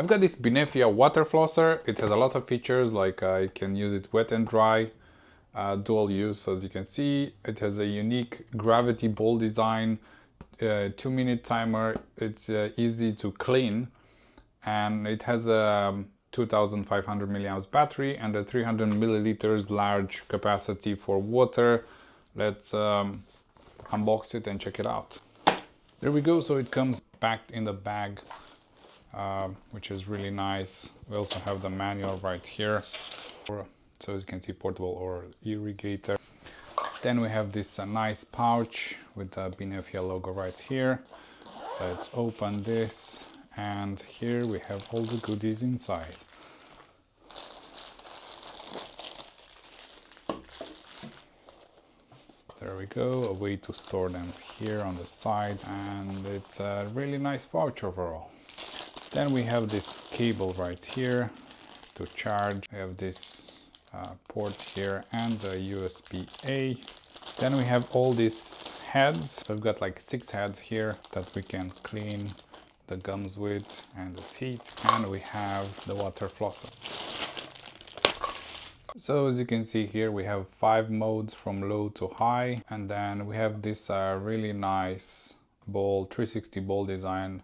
I've got this Benefia Water Flosser. It has a lot of features, like you can use it wet and dry, dual use. As you can see, it has a unique gravity bowl design, 2-minute timer. It's easy to clean, and it has a 2500 milliamps battery and a 300 milliliters large capacity for water. Let's unbox it and check it out. There we go. So it comes packed in the bag, which is really nice. We also have the manual right here, so as you can see, portable or irrigator. Then we have this nice pouch with the Benefia logo right here. Let's open this, and here we have all the goodies inside. There we go, a way to store them here on the side, and it's a really nice pouch overall. Then we have this cable right here to charge. We have this port here and the USB-A. Then we have all these heads. So we've got like 6 heads here that we can clean the gums with and the feet. And we have the water flosser. So as you can see here, we have 5 modes from low to high, and then we have this really nice bowl, 360 bowl design,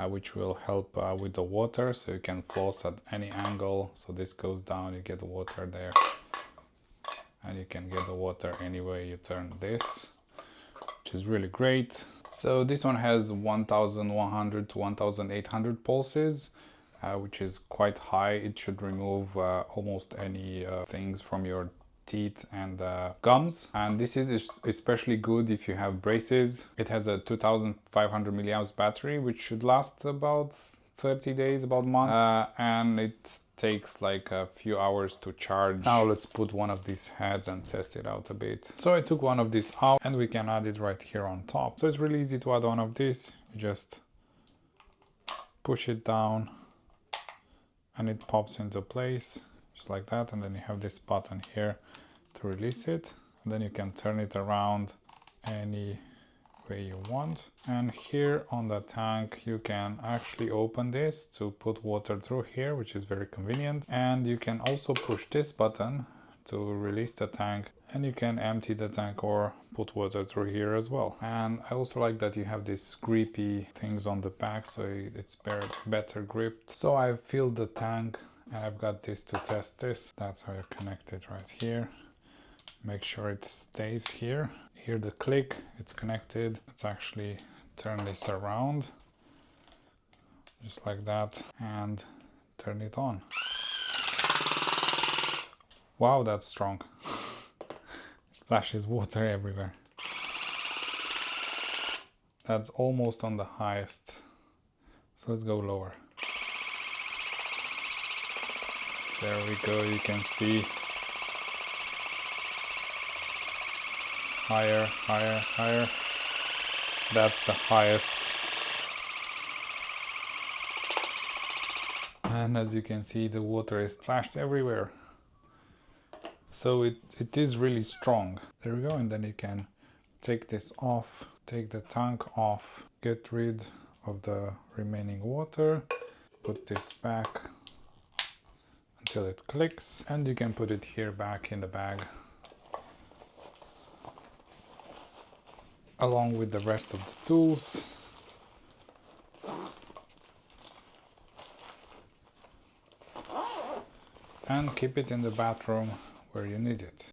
which will help with the water, so you can floss at any angle. So this goes down, you get the water there, and you can get the water any way you turn this, which is really great. So this one has 1100 to 1800 pulses. Which is quite high. It should remove almost any things from your teeth and gums. And this is especially good if you have braces. It has a 2500 milliamps battery, which should last about 30 days, about a month. And it takes like a few hours to charge. Now let's put one of these heads and test it out a bit. So I took one of these out, and we can add it right here on top. So it's really easy to add one of these. You just push it down, and it pops into place just like that, and then you have this button here to release it, and then you can turn it around any way you want. And here on the tank you can actually open this to put water through here, which is very convenient. And you can also push this button to release the tank, and you can empty the tank or put water through here as well. And I also like that you have these grippy things on the back, so it's better gripped. So I filled the tank, and I've got this to test this. That's how you connect it right here. Make sure it stays here. Hear the click, it's connected. Let's actually turn this around just like that and turn it on. Wow, that's strong. Splashes water everywhere. That's almost on the highest. So let's go lower. There we go, you can see. Higher, higher, higher. That's the highest. And as you can see, the water is splashed everywhere. So it is really strong. There we go, and then you can take this off, take the tank off, get rid of the remaining water, put this back until it clicks, and you can put it here back in the bag along with the rest of the tools. And keep it in the bathroom where you need it.